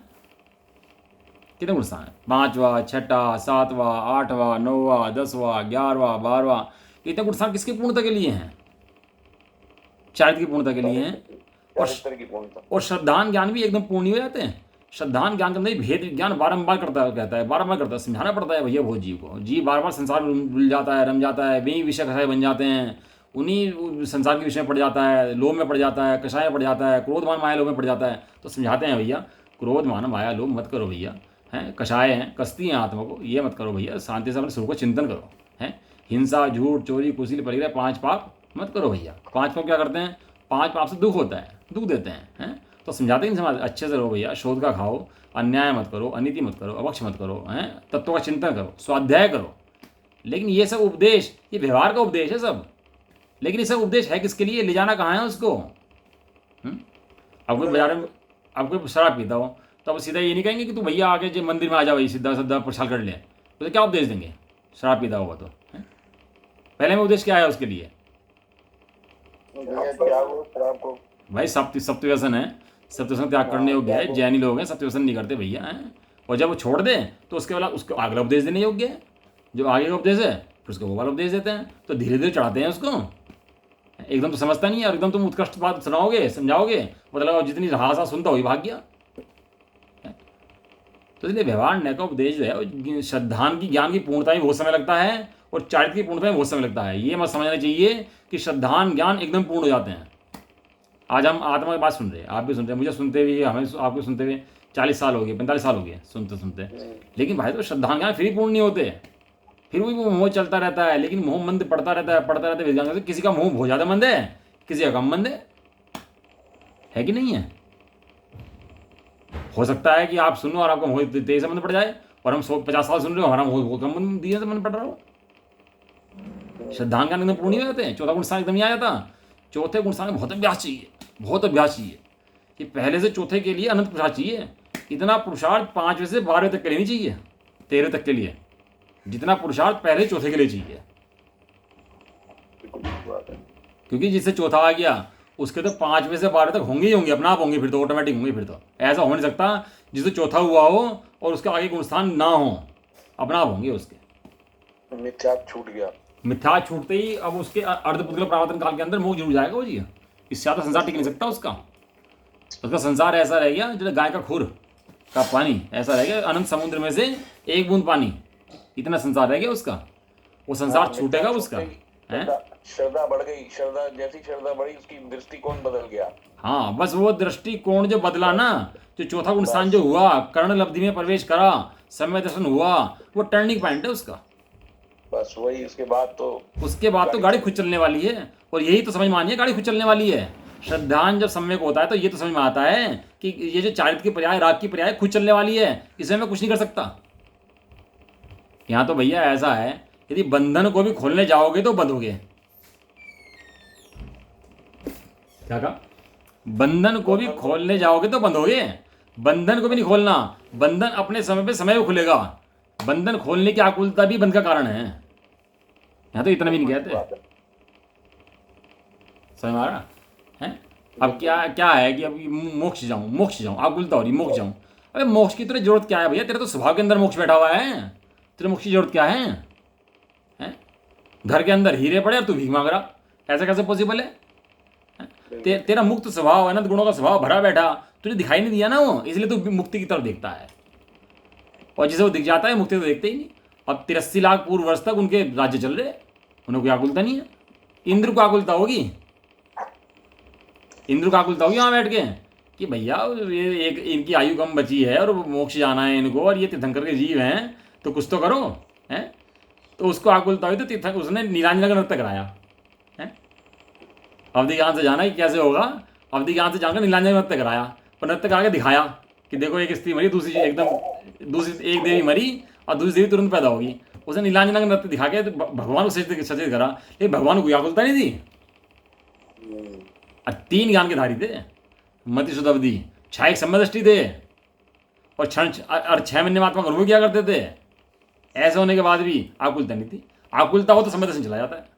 कितने गुणस्थान है? 5वां, 6वां, 7वां, 8वां, 9वां, 10वां, 11वां, 12वां। इतने गुणस्थान किसकी पूर्णता के लिए हैं? चारित्र की पूर्णता के लिए हैं। और श्रद्धान ज्ञान भी एकदम पूर्ण हो जाते हैं। श्रद्धान ज्ञान के अंदर भेद ज्ञान बारंबार करता है, कहता है बारंबार करता है, समझाना पड़ता है भैया बहुत जीव को। जीव बार बार संसार में भूल जाता है, रम जाता है, वही विषय कषाय बन जाते हैं, उन्हीं संसार के विषय में पड़ जाता है, लोभ में पड़ जाता है, कषाय में पड़ जाता है, क्रोध मान माया लोभ में पड़ जाता है। तो समझाते हैं भैया क्रोध मान माया लोभ मत करो भैया, हैं कषाय हैं, कसती हैं आत्मा को, ये मत करो भैया, शांति से अपने सुख को चिंतन करो। हैं हिंसा, झूठ, चोरी, कुशील, परिग्रह, 5 पाप मत करो भैया। 5 पाप क्या करते हैं? 5 पाप से दुख होता है, दुख देते हैं। तो समझाते हैं समाज अच्छे से रहो भैया, शोध का खाओ, अन्याय मत करो, अनीति मत करो, अवक्ष मत करो, हैं तत्वों का चिंतन करो, स्वाध्याय करो। लेकिन ये सब उपदेश, ये व्यवहार का उपदेश है सब। लेकिन ये सब उपदेश है किसके लिए? ले जाना कहाँ है उसको? अब कोई बाजार में, अब कोई शराब पीता हो तो अब सीधा ये नहीं कहेंगे कि तू भैया आके जो मंदिर में आ जा भाई, सीधा सीधा प्रसाद कर ले, तो क्या उपदेश देंगे शराब पीता हुआ तो है? पहले में उपदेश क्या है उसके लिए? शराब को भाई सप्त व्यसन है, सप्त व्यसन त्याग करने योग्य है, जैनी लोग हैं सप्त व्यसन नहीं करते भैया हैं। और जब वो छोड़ दें तो उसके बाद उसको अगला उपदेश देने योग्य है, जो आगे का उपदेश है फिर उसको वो वाला उपदेश देते हैं, तो धीरे धीरे चढ़ाते हैं उसको। एकदम तो समझता नहीं है, और एकदम तुम उत्कृष्ट बात सुनाओगे समझाओगे, मतलब जितनी रहा सुनता वही भाग गया। तो इसलिए व्यवहार न्याय का उपदेश जो है, श्रद्धान की ज्ञान की पूर्णता में बहुत समय लगता है और चारित्र की पूर्णता में बहुत समय लगता है। ये मत समझना चाहिए कि श्रद्धान ज्ञान एकदम पूर्ण हो जाते हैं। आज हम आत्मा की बात सुन रहे हैं, आप भी सुन रहे हैं, मुझे सुनते हुए, हमें आपको सुनते हुए 40 साल हो गए, 45 साल हो गए सुनते सुनते। लेकिन भाई तो श्रद्धान ज्ञान फिर पूर्ण नहीं होते, फिर भी वो मोह चलता रहता है। लेकिन मोह मंद पड़ता रहता है विज्ञान से। किसी का मोह बहुत ज़्यादा मंद है, किसी का कम मंद है कि नहीं है? हो सकता है कि आप सुनो और आपको मोह तेज से मंद पड़ जाए, और हम 50 साल सुन रहे हो, हमारा मोह कम मंद दिए से मंद पड़ रहा हो। श्रद्धान ज्ञान एकदम पूर्ण नहीं हो जाते, चौथा गुण स्थान एकदम नहीं आ जाता। चौथे गुण स्थान में बहुत अभ्यास चाहिए, बहुत अभ्यास चाहिए कि पहले से चौथे के लिए अनंत पुरुषार्थ चाहिए। इतना पुरुषार्थ 5वें से 12वें तक के लिए नहीं चाहिए, 13वें तक के लिए जितना पुरुषार्थ पहले चौथे के लिए चाहिए। क्योंकि जिससे चौथा आ गया उसके तो 5वें से 12वें तक होंगे ही होंगे, अपना आप होंगे, फिर तो ऑटोमेटिक होंगे। फिर तो ऐसा हो नहीं सकता जिससे चौथा हुआ हो और उसके आगे गुण स्थान ना हो, अपना आप होंगे उसके। मिथ्या छूट गया, मिथ्या छूटते ही अब उसके अर्धपुद्गल प्रावर्तन काल के अंदर मोक्ष जरूर जाएगा वो जी। इससे ज़्यादा संसार टिक नहीं सकता उसका संसार ऐसा रह गया जैसे गाय का खुर का पानी, ऐसा रह गया अनंत समुद्र में से एक बूंद पानी, इतना संसार रह गया उसका। वो संसार छूटेगा उसका, है? श्रद्धा बढ़ गई, श्रद्धा जैसी श्रद्धा बढ़ी उसकी दृष्टिकोण बदल गया। हाँ, बस वो दृष्टिकोण जो बदला ना, जो चौथा गुण स्थान जो हुआ, कर्ण लब्धि में प्रवेश करा, समय दर्शन हुआ, वो टर्निंग पॉइंट है उसका। बस वही, उसके बाद तो गाड़ी खुद चलने वाली है। और यही तो समझ में आनी है, गाड़ी खुद चलने वाली है। श्रद्धान जब सम्यक होता है तो ये तो समझ में आता है कि ये जो चारित्र की पर्याय, राग की पर्याय खुद चलने वाली है, इसमें मैं कुछ नहीं कर सकता। यहाँ तो भैया ऐसा है, यदि बंधन को भी खोलने जाओगे तो बंधोगे। क्या कहा? बंधन को भी खोलने जाओगे तो बंधोगे। बंधन को भी नहीं खोलना, बंधन अपने समय पे समय पे खुलेगा। बंधन खोलने की आकुलता भी बंध का कारण है। यहाँ तो इतना भी नहीं कहते, समझ में आ रहा है? अब क्या है कि अब मोक्ष जाऊं, आकुलता हो रही, मोक्ष जाऊं। अबे मोक्ष की तेरे जरूरत क्या है भैया? तेरे तो स्वभाव के अंदर मोक्ष बैठा हुआ है, तेरे मोक्ष की जरूरत क्या है? घर के अंदर हीरे पड़े और तू भीख मांग रहा, ऐसा कैसे पॉसिबल है? तेरा मुक्त स्वभाव, अनंत गुणों का स्वभाव भरा बैठा, तुझे दिखाई नहीं दिया ना वो, इसलिए तू मुक्ति की तरफ देखता है। और जिसे वो दिख जाता है मुक्ति तो देखते ही नहीं। अब 83 लाख पूर्व वर्ष तक उनके राज्य चल रहे, उन्हें कोई आकुलता नहीं है। इंद्र को आकुलता होगी, वहां बैठ के कि भैया ये एक इनकी आयु कम बची है और मोक्ष जाना है इनको, और ये तीर्थंकर के जीव हैं, तो कुछ तो करो, है? तो उसको आकुलता हुई तो तीर्थंकर, उसने नीलांजन का नृत्य कराया है। अवधि ज्ञान से जाना कि कैसे होगा, अवधि ज्ञान से जाकर नीलांजन का नृत्य कराया, और नृत्य करा के दिखाया कि देखो एक स्त्री मरी, दूसरी एक देवी मरी और दूसरी देवी तुरंत पैदा होगी। उसने नीलांजन का नृत्य दिखा के भगवान को सचेत करा, लेकिन भगवान को कोई आकुलता नहीं थी। और 3 ज्ञान के धारी थे, मति शुद्ध अवधि, 6 एक समय दृष्टि थे, और 6 महीने में आत्मा का अनुभव किया करते थे। ऐसे होने के बाद भी आकुलता नहीं थी। आकुलता हो तो समय दर्शन चला जाता है।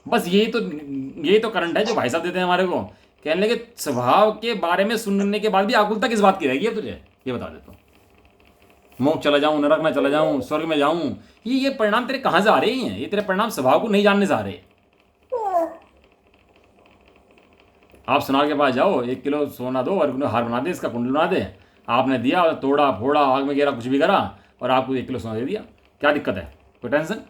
बस यही तो करंट है जो भाई साहब देते हैं हमारे को। कहने लगे स्वभाव के बारे में सुनने के बाद भी आकुलता किस बात की रहेगी तुझे, ये बता देता हूँ। मोक्ष चला जाऊं, नरक में चला जाऊं, स्वर्ग में जाऊं, ये परिणाम तेरे कहाँ से आ रहे हैं? ये तेरे परिणाम स्वभाव को नहीं जानने से आ रहे। आप सुनार के पास जाओ, 1 किलो सोना दो और हार बना दे, इसका कुंडल बना दे। आपने दिया, तोड़ा फोड़ा, आग में गिरा, कुछ भी करा, और आपको 1 किलो सोना दे दिया, क्या दिक्कत है? कोई टेंशन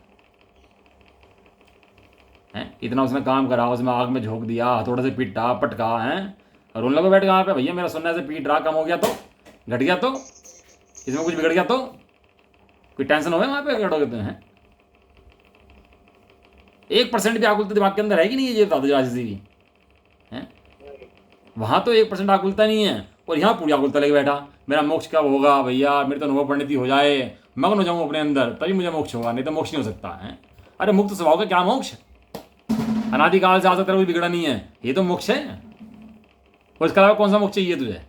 है? इतना उसने काम करा, उसमें आग में झोंक दिया, हथौड़े से पीटा पटका है, और उन लोगों बैठ गया वहाँ पे, भैया मेरा सोना से पीट रहा, कम हो गया तो, घट गया तो, इसमें कुछ बिगड़ गया तो, कोई टेंशन हो गया वहाँ पे घटोगे तो? हैं 1% भी आकुलता दिमाग के अंदर है कि नहीं, ये बता दो राशि भी है। वहाँ तो 1% आकुलता नहीं है, और यहाँ पूरी आकुलता लेके बैठा, मेरा मोक्ष कब होगा भैया, मेरे तो अनुभव पंडित हो जाए, मग्न हो जाऊँ अपने अंदर, तभी मुझे मोक्ष होगा, नहीं तो मोक्ष नहीं हो सकता है। अरे मुक्त स्वभाव का क्या मोक्ष? अनादिकाल से आज तक तेरा कोई बिगड़ा नहीं है, ये तो मोक्ष है। और इसके अलावा कौन सा मोक्ष चाहिए तुझे?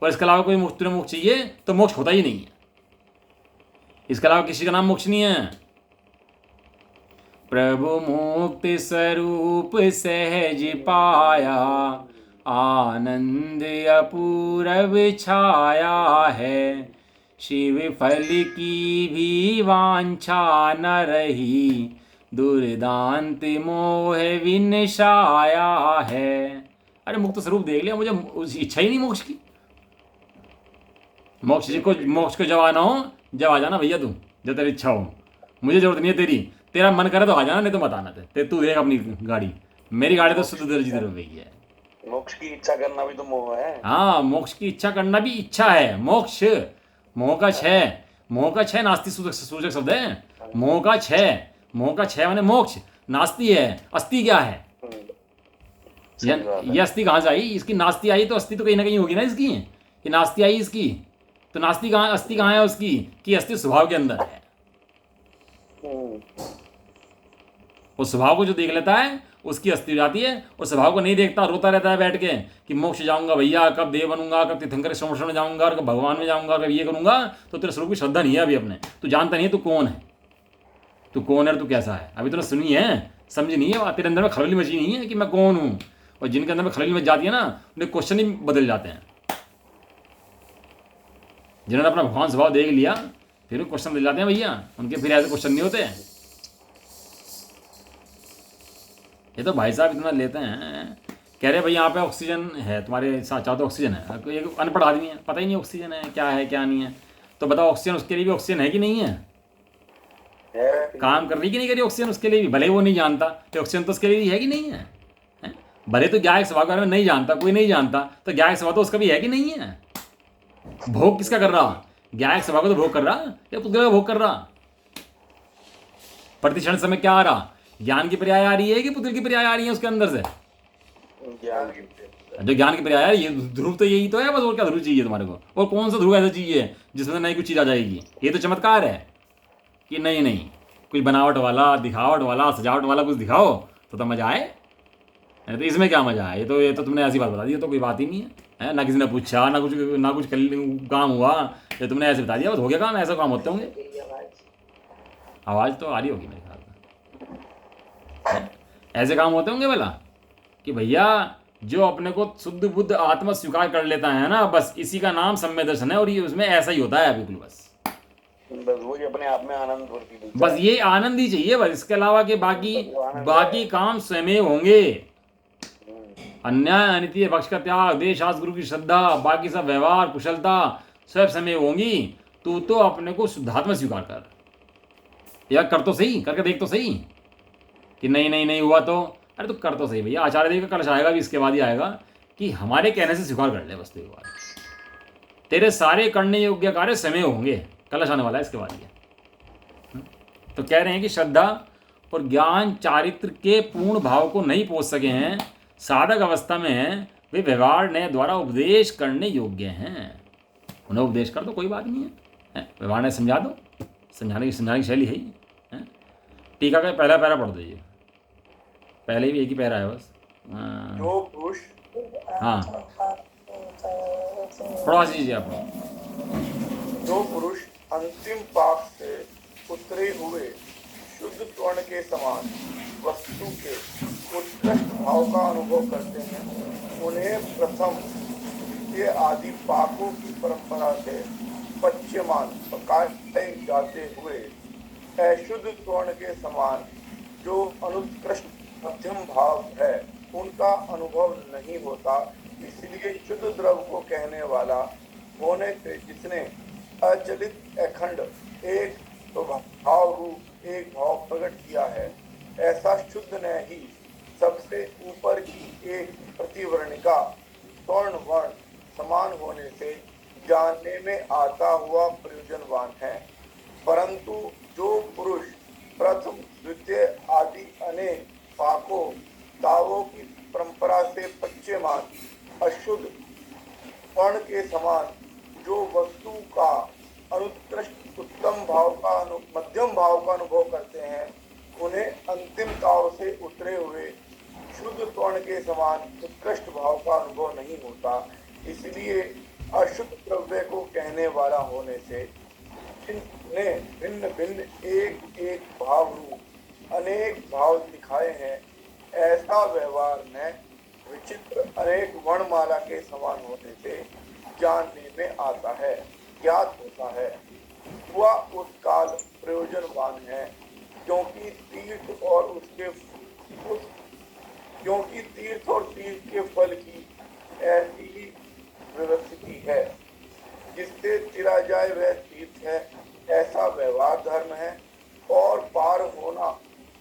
और इसके अलावा कोई तुम्हें मोक्ष चाहिए तो मोक्ष होता ही नहीं है, इसके अलावा किसी का नाम मोक्ष नहीं है। प्रभु मुक्ति स्वरूप सहज पाया, आनंद अपूर्व छाया है। शिव फल की भी वांछा न रही, दुर्दांत मोह विनशाया है। अरे मुक्त स्वरूप देख लिया, मुझे इच्छा ही नहीं मोक्ष की। मोक्ष को जब आना हो, जब आ जाना भैया, तू जब तेरी इच्छा हो, मुझे जरूरत नहीं है तेरी। तेरा मन करे तो आ जाना, नहीं तो मत आना। तू देख अपनी गाड़ी, मेरी गाड़ी तो शुद्ध दर्जी तरफ गई है। मोक्ष की इच्छा करना भी तो मोह है। हाँ, मोक्ष की इच्छा करना भी इच्छा है। मोक्ष मोह का क्षय नास्ति सूचक शब्द है। मोह का क्षय माने मोक्ष। नास्ति है, अस्थि क्या है? ये अस्थि कहाँ से आई? इसकी नास्ति आई तो अस्थि तो कहीं ना कहीं होगी ना इसकी। कि नास्ति आई इसकी, तो नास्ति कहाँ, अस्थि कहाँ है उसकी? कि अस्थि स्वभाव के अंदर है। उस स्वभाव को जो देख लेता है उसकी अस्थि हो जाती है, और स्वभाव को नहीं देखता, रोता रहता है बैठ के कि मोक्ष जाऊंगा भैया, कब देव बनूंगा, कब तीर्थंकर श्रवण में जाऊंगा, कब भगवान में जाऊंगा, कब ये करूंगा। तो तेरे स्वरूप की श्रद्धा नहीं है अभी अपने। तू जानता नहीं है तू कौन है, तू कौन है, तू कैसा है। अभी तूने सुनी है, समझ नहीं है, तेरे अंदर में खलबली मची नहीं है कि मैं कौन हूँ। और जिनके अंदर में खलबली मच जाती है ना, उनके क्वेश्चन ही बदल जाते हैं। जिन्होंने अपना भगवान स्वभाव देख लिया, फिर क्वेश्चन बदल जाते हैं भैया, उनके फिर ऐसे क्वेश्चन नहीं होते। ये तो भाई साहब इतना लेते हैं, कह रहे भाई यहाँ पे ऑक्सीजन है, तुम्हारे साथ चाहो तो ऑक्सीजन है। एक अनपढ़ आदमी है, पता ही नहीं ऑक्सीजन है क्या नहीं है। तो बताओ ऑक्सीजन उसके लिए भी ऑक्सीजन है कि नहीं है? काम कर रही कि नहीं कर रही ऑक्सीजन उसके लिए भी? भले वो नहीं जानता तो ऑक्सीजन तो उसके लिए भी है कि नहीं है? भले तो ज्ञायक स्वभाव के बारे में नहीं जानता, कोई नहीं जानता, तो ज्ञायक स्वभाव तो उसका भी है कि नहीं है? भोग किसका कर रहा? ज्ञायक स्वभाव को तो भोग कर रहा या पुत्र का भोग कर रहा? प्रतिक्षण समय क्या आ रहा? ज्ञान की पर्याय आ रही है कि पुत्र की पर्याय आ रही है उसके अंदर से? जो ज्ञान की पर्याय है, ये ध्रुव तो यही तो है बस। और क्या ध्रुव चाहिए तुम्हारे को? और कौन सा ध्रुव ऐसा चाहिए जिसमें नई कुछ चीज आ जाएगी? ये तो चमत्कार है कि नहीं कुछ बनावट वाला, दिखावट वाला, सजावट वाला कुछ दिखाओ तो मजा आए। तो इसमें क्या मजा है? ये तो तुमने ऐसी बात बता दी, ये तो कोई बात ही नहीं है। ना किसी ने पूछा, ना कुछ काम हुआ, ये तुमने ऐसे बता दिया, बस हो गया काम। ऐसा काम होते होंगे। आवाज तो आ रही होगी मेरे ख्याल में। ऐसे काम होते होंगे भला कि भैया जो अपने को शुद्ध बुद्ध आत्मा स्वीकार कर लेता है ना, बस इसी का नाम सम्य दर्शन है। और ये उसमें ऐसा ही होता है बिल्कुल, बस वही अपने आप में आनंद होती, बस ये आनंद ही चाहिए बस। इसके अलावा के बाकी काम स्वयं होंगे। अन्याय अनित्य पक्ष का त्याग, देश शास्त्र गुरु की श्रद्धा, बाकी सब व्यवहार कुशलता सब समय होंगी। तू तो अपने को शुद्धात्मा स्वीकार कर, या कर तो सही, करके देख तो सही कि नहीं हुआ तो। अरे तो कर तो सही भैया। आचार्य देव का कलश आएगा भी, इसके बाद ही आएगा कि हमारे कहने से स्वीकार कर ले बस। तो तेरे सारे करने योग्य कार्य समय होंगे, कलश आने वाला है इसके बाद ये। तो कह रहे हैं कि श्रद्धा और ज्ञान चारित्र के पूर्ण भाव को नहीं पहुंच सके हैं, साधक अवस्था में हैं, वे व्यवहार ने द्वारा उपदेश करने योग्य हैं। उन्हें उपदेश कर दो, कोई बात नहीं है। व्यवहार ने समझा दो, समझाने की शैली है ही। टीका का पहला पैरा पढ़ दीजिए, पहले भी एक ही पैरा है बस। जो पुरुष, हाँ पढ़वा दीजिए आप। जो पुरुष अंतिम पाक से उतरे हुए शुद्ध स्वर्ण के समान वस्तु के उत्कृष्ट भाव का अनुभव करते हैं, उन्हें प्रथम ये आदि पाकों की परंपरा से पच्यमान पकाए जाते हुए अशुद्ध स्वर्ण के समान जो अनुत्कृष्ट मध्यम भाव है उनका अनुभव नहीं होता। इसलिए शुद्ध द्रव को कहने वाला होने से जिसने अचलित अखंड एक भाव रूप एक भाव प्रकट किया है, ऐसा शुद्ध ने ही सबसे ऊपर की एक प्रतिवर्णिका स्वर्ण वर्ण समान होने से जानने में आता हुआ प्रयोजनवान है। परंतु जो पुरुष प्रथम द्वितीय आदि अनेक पाकों दावों की परंपरा से पच्यमान अशुद्ध वर्ण के समान जो वस्तु का अनुत्कृष्ट उत्तम भाव का मध्यम भाव का अनुभव करते हैं, उन्हें अंतिम ताव से उतरे हुए शुद्ध स्वर्ण के समान उत्कृष्ट भाव का अनुभव नहीं होता। इसलिए अशुद्ध द्रव्य को कहने वाला होने से जिनने भिन्न भिन्न एक एक भाव रूप अनेक भाव दिखाए हैं, ऐसा व्यवहार ने विचित्र अनेक वर्णमाला के समान होने से जानने में आता है, ज्ञात होता है। वह उस काल प्रयोजनवान है, क्योंकि तीर्थ और तीर्थ के फल की ऐसी ही व्यवस्थिति है। जिससे तिरा जाए वह तीर्थ है, ऐसा व्यवहार धर्म है, और पार होना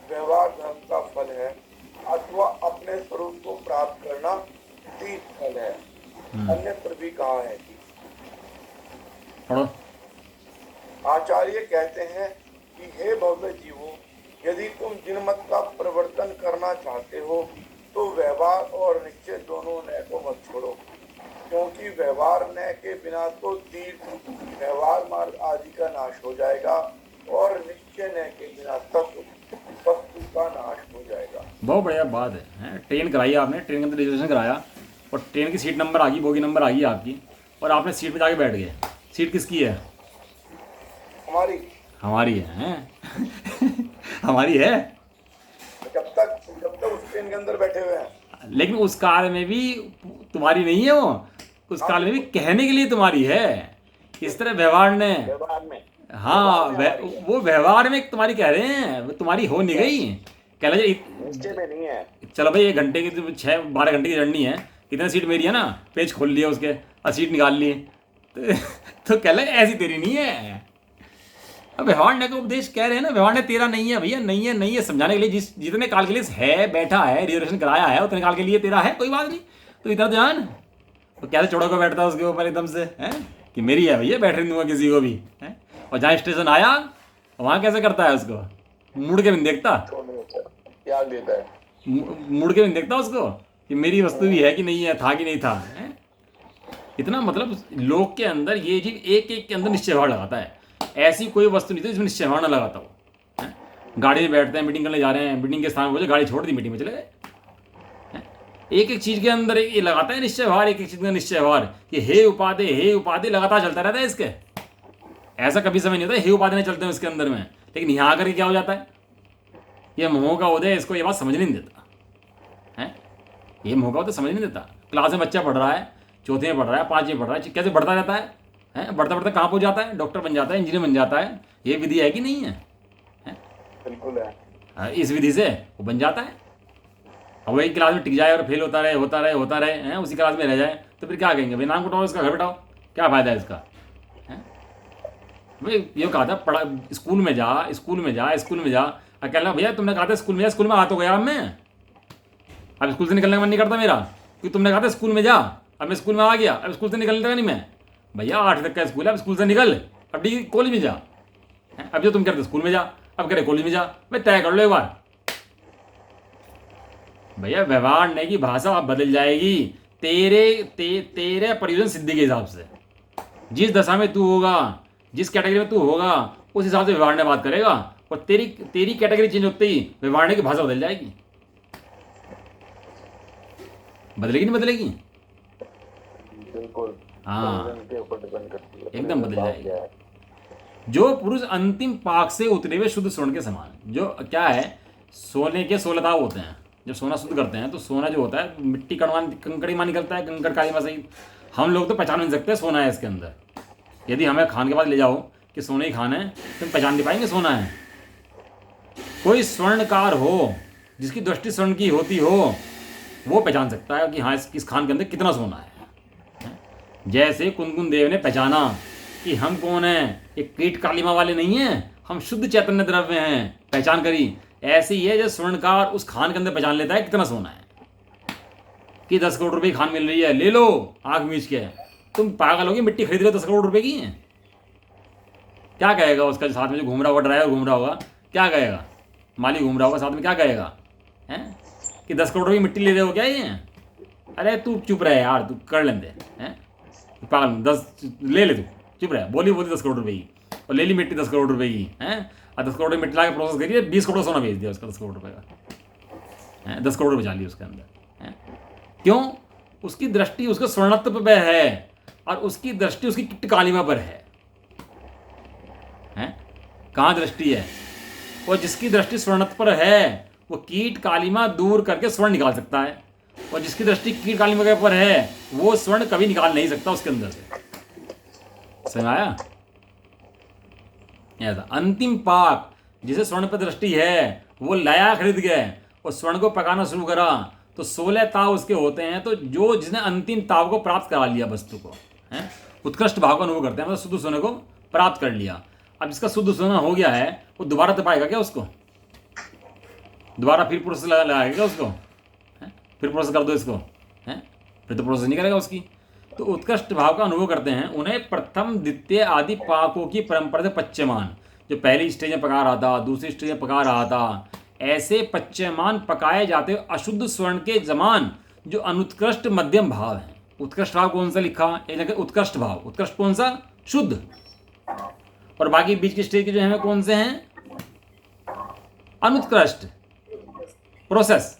व्यवहार धर्म का फल है, अथवा अपने स्वरूप को प्राप्त करना तीर्थ फल है। अन्यत्र भी कहा है कि पढ़ो। आचार्य कहते हैं कि हे भव्य जीवों, यदि तुम जिनमत का प्रवर्तन करना चाहते हो तो व्यवहार और निश्चय दोनों नय को मत छोड़ो, क्योंकि व्यवहार नय के बिना तो तीर्थ व्यवहार मार्ग आदि का नाश हो जाएगा, और निश्चय नय के बिना तत्व वस्तु का नाश हो जाएगा। बहुत बढ़िया बात है। ट्रेन कराई आपने, ट्रेन के अंदर रिजर्वेशन कराया और ट्रेन की सीट नंबर आ गई, बोगी नंबर आ गई आपकी, और आपने सीट पे जाके बैठ गए। सीट किसकी है? हमारी हमारी है। हमारी है। जब तक उस ट्रेन के अंदर बैठे हुए हैं। लेकिन उस काल में भी तुम्हारी नहीं है वो, उस काल में भी कहने के लिए तुम्हारी है। इस तरह व्यवहार ने, हाँ वो व्यवहार में तुम्हारी कह रहे हैं, वो तुम्हारी हो नहीं गई। कह रहे निश्चय में नहीं है। चलो भाई 1 घंटे की 6-12 घंटे की जर्नी है, कितने सीट मेरी है ना, पेज खोल लिया उसके और सीट निकाल ली, तो कह रहे ऐसी तेरी नहीं है। अब व्यवहार ने का उपदेश कह रहे हैं ना, व्यवहार ने तेरा नहीं है भैया, नहीं है समझाने के लिए। जितने काल के लिए है बैठा है, रिजर्वेशन कराया है, उतने काल के लिए तेरा है, कोई बात नहीं। तो इतना जान, तो कैसे चौड़ा को बैठता है उसके ऊपर एकदम से, है कि मेरी है भैया, बैठ नहीं दूंगा किसी को भी, है। और जहाँ स्टेशन आया वहाँ कैसे करता है उसको, मुड़ के भी नहीं देखता, त्याग देता है, मुड़ के भी नहीं देखता उसको कि मेरी वस्तु भी है कि नहीं है, था कि नहीं था, है। इतना मतलब लोक के अंदर ये जीव एक एक के अंदर निश्चय भाव लगाता है। ऐसी कोई वस्तु नहीं थी जिसमें निश्चय भाव न लगाता हो, है? गाड़ी में बैठते हैं, मीटिंग करने जा रहे हैं, मीटिंग के स्थान पर गाड़ी छोड़ दी, मीटिंग में चले गए। एक एक चीज के अंदर ये लगाता है निश्चय भाव, एक एक चीज का निश्चय भाव कि हे उपाधि लगातार चलता रहता है इसके। ऐसा कभी समय नहीं होता हे उपाधि नहीं चलते हैं उसके अंदर में। लेकिन यहाँ आकर के क्या हो जाता है, ये मोह का उदय, इसको ये बात समझ नहीं देता है। ये मोह का उदय समझ नहीं देता। क्लास में बच्चा पढ़ रहा है, 4वीं में पढ़ रहा है, 5वीं में पढ़ रहा है, कैसे बढ़ता रहता है, बढ़ता बढ़ता कहाँ पहुँच जाता है, डॉक्टर बन जाता है, इंजीनियर बन जाता है। ये विधि है कि नहीं है? बिल्कुल है। इस विधि से वो बन जाता है। अब वही क्लास में टिक जाए और फेल होता रहे हैं, उसी क्लास में रह जाए, तो फिर क्या कहेंगे भाई, नाम कटाओ इसका, घर बैठाओ, क्या फायदा है इसका, है? भाई ये कहा था पढ़ा, स्कूल में जा। और कहना भैया तुमने कहा था स्कूल में जा, स्कूल में आ तो गया अब मैं, अब स्कूल से निकलने का मन नहीं करता मेरा, क्योंकि तुमने कहा था स्कूल में जा, अब मैं स्कूल में आ गया, अब स्कूल से निकलने का नहीं मैं। भैया 8 तक का स्कूल है, अब स्कूल से निकल, अब डिग्री कॉलेज में जा। अब जो तुम कहते स्कूल में जा, अब कह रहे कॉलेज में जा, भाई तय कर लो एक बार। भैया व्यवहार नहीं की भाषा अब बदल जाएगी तेरे प्रयोजन सिद्धि के हिसाब से। जिस दशा में तू होगा, जिस कैटेगरी में तू होगा, उस हिसाब से व्यवहार ने बात करेगा, और तेरी कैटेगरी चेंज होते ही व्यवहार की भाषा बदल जाएगी। बदलेगी नहीं बदलेगी? बिल्कुल। हाँ एकदम बदल जाएगी। जो पुरुष अंतिम पाक से उतरे हुए शुद्ध स्वर्ण के समान, जो क्या है, सोने के 16 ताव होते हैं। जब सोना शुद्ध करते हैं तो सोना जो होता है मिट्टी कंकड़ी मां निकलता है, कंकड़ काली मां सही। हम लोग तो पहचान नहीं सकते सोना है इसके अंदर। यदि हमें खान के बाद ले जाओ कि सोने ही खान है, तो हम पहचान नहीं पाएंगे सोना है। कोई स्वर्णकार हो जिसकी दृष्टि स्वर्ण की होती हो, वो पहचान सकता है कि हाँ इस खान के अंदर कितना सोना है। जैसे कुंदकुन देव ने पहचाना कि हम कौन हैं, एक कीट कालिमा वाले नहीं हैं, हम शुद्ध चैतन्य द्रव्य हैं, पहचान करी। ऐसे ही है जो स्वर्णकार उस खान के अंदर पहचान लेता है कितना सोना है, कि 10 करोड़ रुपए की खान मिल रही है, ले लो आंख मीच के। तुम पागल होगी, मिट्टी खरीद रहे हो 10 करोड़ रुपए की है, क्या कहेगा उसका साथ में जो घूम रहा होगा, ड्राइवर घूम रहा होगा, क्या कहेगा, माली घूम रहा होगा साथ में, क्या कहेगा है कि 10 करोड़ रुपए की मिट्टी ले रहे हो क्या ये? अरे तू चुप रहे यार, तू कर लेंदे हैं पागल, 10 ले ले, तू चुप रहे। बोली 10 करोड़ रुपए की, और ले ली मिट्टी 10 करोड़ रुपए की, हैं, और 10 करोड़ रुपये मिट्टी ला के प्रोसेस करिए, 20 करोड़ सोना बेच दिया उसका 10 करोड़ रुपए का, हैं, 10 करोड़ बचा लिया उसके अंदर, हैं। क्यों? उसकी दृष्टि उसके स्वर्णत्व पे है। और उसकी दृष्टि उसकी कीट कालिमा पर है। कहाँ दृष्टि है? और जिसकी दृष्टि स्वर्ण पर है वो कीट कालिमा दूर करके स्वर्ण निकाल सकता है, और जिसकी दृष्टि कीट कालिमा के पर है वो स्वर्ण कभी निकाल नहीं सकता उसके अंदर से। समझ आया? ऐसा अंतिम पाक, जिसे स्वर्ण पर दृष्टि है वो लाया खरीद गए और स्वर्ण को पकाना शुरू करा तो 16 ताव उसके होते हैं। तो जो जिसने अंतिम ताव को प्राप्त करा लिया वस्तु को, है उत्कृष्ट भाव का अनुभव करते हैं, मतलब शुद्ध सोने को प्राप्त कर लिया। अब जिसका शुद्ध सोना हो गया है वो दोबारा तो पाएगा क्या उसको? दोबारा फिर प्रोसेस लगाएगा क्या उसको? फिर प्रोसेस कर दो इसको, है फिर तो प्रोसेस नहीं करेगा उसकी। तो उत्कृष्ट भाव का अनुभव करते हैं उन्हें प्रथम द्वितीय आदि पाकों की परंपरा से पच्यमान, जो पहली स्टेज में पका रहा था, दूसरी स्टेज में पका रहा था, ऐसे पच्यमान पकाए जाते अशुद्ध स्वर्ण के समान जो अनुत्कृष्ट मध्यम भाव है। उत्कृष्ट भाव कौन सा लिखा? एक जगह उत्कृष्ट भाव, उत्कृष्ट कौन सा? शुद्ध। और बाकी बीच की स्टेज के जो है कौन से हैं? अनुत्कृष्ट प्रोसेस।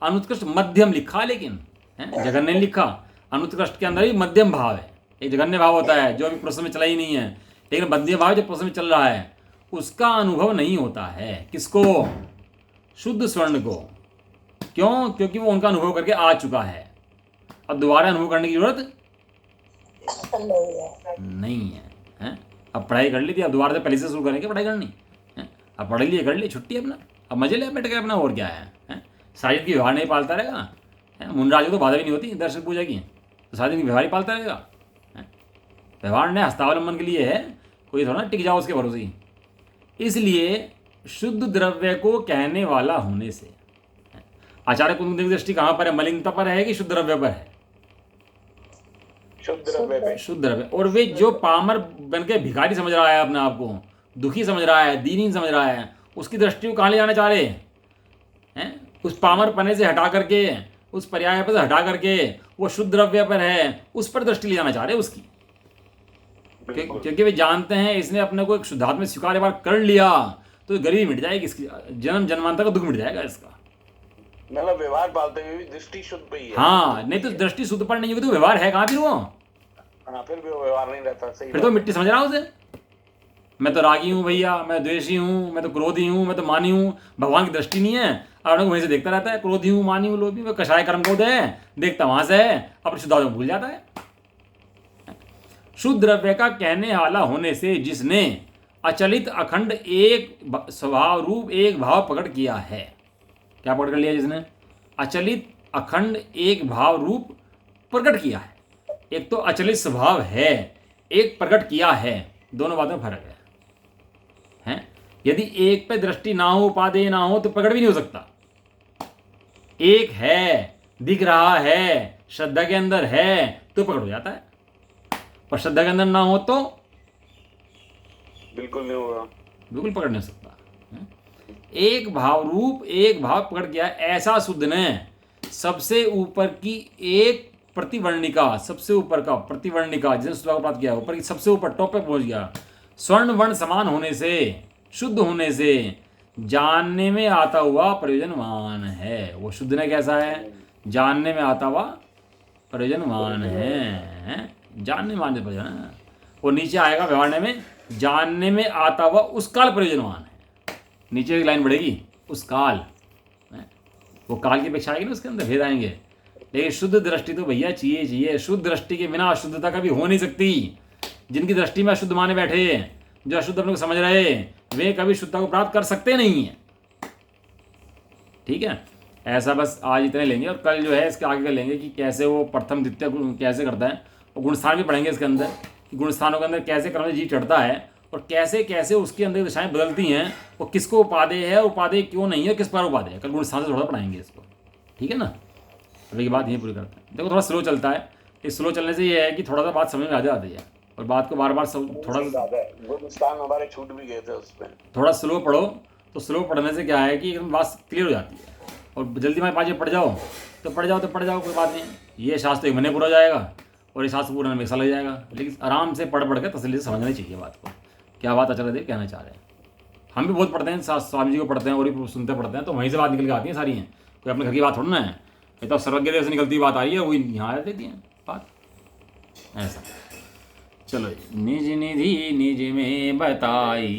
अनुत्कृष्ट मध्यम लिखा, लेकिन जघन्य नहीं लिखा। अनुत्कृष्ट के अंदर ही मध्यम भाव है। एक जघन्य भाव होता है जो अभी प्रोसेस में चला ही नहीं है, लेकिन मध्यम भाव जो प्रोसेस में चल रहा है उसका अनुभव नहीं होता है। किसको? शुद्ध स्वर्ण को। क्यों? क्योंकि वो उनका अनुभव करके आ चुका है। अब दोबारा अनुभव करने की जरूरत नहीं है। अब पढ़ाई कर ली थी, अब दोबारा से पहले से शुरू करेंगे पढ़ाई करनी है। अब पढ़ लिए कर ली, छुट्टी अपना, अब मजे ले बैठ के अपना, और क्या है? साजिद की व्यवहार नहीं पालता रहेगा। मुनराज को तो बाधा भी नहीं होती दर्शन पूजा की, तो साजिद की व्यवहार ही पालता रहेगा। व्यवहार ने हस्तावलंबन के लिए है, कोई थोड़ा टिक जाओ उसके भरोसे। इसलिए शुद्ध द्रव्य को कहने वाला होने से आचार्य कुंद की दृष्टि कहाँ पर है? मलिनता पर है कि शुद्ध द्रव्य पर है? शुद्ध द्रव्य पे। शुद्ध द्रव्य। और वे जो पामर बन के भिखारी समझ रहा है अपने आप को, दुखी समझ रहा है, दीनहीन समझ रहा है, उसकी दृष्टि को कहाँ ले जाना चाह रहे हैं? उस पामर पने से हटा करके, उस पर्याय पर से हटा करके वो शुद्ध द्रव्य पर है उस पर दृष्टि ले जाना चाह रहे उसकी। क्योंकि वे जानते हैं इसने अपने को एक शुद्धात्मा स्वीकार एक बार कर लिया तो गरीबी मिट जाएगी इसकी, जन्म जन्मांतर का दुख मिट जाएगा इसका। मतलब व्यवहार पालते हुए भी दृष्टि शुद्ध पे ही है। हाँ, नहीं तो दृष्टि शुद्ध पर नहीं होगी तो व्यवहार है कहाँ फिर वो? हाँ, फिर भी वो व्यवहार नहीं रहता। सही फिर तो मिट्टी समझ रहा उसे। मैं तो रागी हूँ भैया, मैं द्वेषी हूँ, मैं तो क्रोधी हूँ, मैं तो मानी हूँ। भगवान की दृष्टि नहीं है, अपने को वहीं से देखता रहता है, क्रोधी हूँ, मानी हूँ, लोभी हूँ, कषाय कर्म को दे देखता वहां से है, अपनी शुद्धात्मा भूल जाता है। शुद्ध द्रव्य का कहने वाला होने से जिसने अचलित अखंड एक स्वभाव रूप एक भाव प्रकट किया है। क्या प्रकट कर लिया? जिसने अचलित अखंड एक भाव रूप प्रकट किया है। एक तो अचलित स्वभाव है, एक प्रकट किया है, दोनों बातों में फर्क है? यदि एक पे दृष्टि ना हो, उपादेय ना हो, तो प्रकट भी नहीं हो सकता। एक है, दिख रहा है, श्रद्धा के अंदर है तो प्रकट हो जाता है, और श्रद्धा के अंदर ना हो तो बिल्कुल नहीं होगा, बिल्कुल प्रकट नहीं हो सकता। एक भाव रूप एक भाव प्रकट किया ऐसा शुद्ध ने सबसे ऊपर की एक प्रतिवर्णिका, सबसे ऊपर का प्रतिवर्णिका जिसने शुद्ध को प्राप्त किया, ऊपर की सबसे ऊपर टॉप पे पहुंच गया। स्वर्ण वर्ण समान होने से, शुद्ध होने से जानने में आता हुआ प्रयोजनवान है। वो शुद्ध ने कैसा है? जानने में आता हुआ प्रयोजनवान है। जानने मानने प्रयोजन। वो नीचे आएगा व्यवहार में, जानने में आता हुआ उस काल प्रयोजनवान है। नीचे एक लाइन बढ़ेगी, उस काल, वो काल की अपेक्षा आएगी ना, उसके अंदर भेद आएंगे। लेकिन शुद्ध दृष्टि तो भैया चाहिए। शुद्ध दृष्टि के बिना अशुद्धता कभी हो नहीं सकती। जिनकी दृष्टि में अशुद्ध माने बैठे, जो अशुद्ध अपने को समझ रहे, वे कभी शुद्धता को प्राप्त कर सकते नहीं है। ठीक है, ऐसा बस आज इतने लेंगे, और कल जो है इसके आगे का लेंगे कि कैसे वो प्रथम द्वितीय कैसे करता है, और गुणस्थान भी पढ़ेंगे इसके अंदर कि गुणस्थानों के अंदर कैसे क्रम से जी चढ़ता है, और कैसे कैसे उसके अंदर दिशाएं बदलती हैं, वो किसको उपादेय है, उपादेय क्यों नहीं है, किस पर उपादेय है। कल गुणस्थान से थोड़ा पढ़ाएंगे इसको। ठीक है ना? अभी की बात यही पूरी करते हैं। देखो थोड़ा स्लो चलता है, इस स्लो चलने से ये है कि थोड़ा सा बात समझ में आ जाती है, और बात को बार बार थोड़ा हमारे छूट भी गए थे उसमें। थोड़ा स्लो पढ़ो, तो स्लो पढ़ने से क्या है कि एकदम बात क्लियर हो जाती है, और जल्दी में 5 मिनट पढ़ जाओ, कोई बात नहीं। ये शास्त्र 1 महीने पूरा हो जाएगा, और ये शास्त्र पूरा में 1 साल लग जाएगा। लेकिन आराम से पढ़ के तसल्ली से समझना चाहिए बात को, क्या बात आचार्य देव कहना चाह रहे हैं। हम भी बहुत पढ़ते हैं, स्वामी जी को पढ़ते हैं और भी सुनते पढ़ते हैं, तो वहीं से बात निकल के आती है सारी हैं। कोई अपने घर की बात थोड़ा ना है, ये तो सर्वज्ञ देव से निकलती बात आ रही है, वही यहाँ आ देती है बात ऐसा। चलो, निज निधि निज में बताई।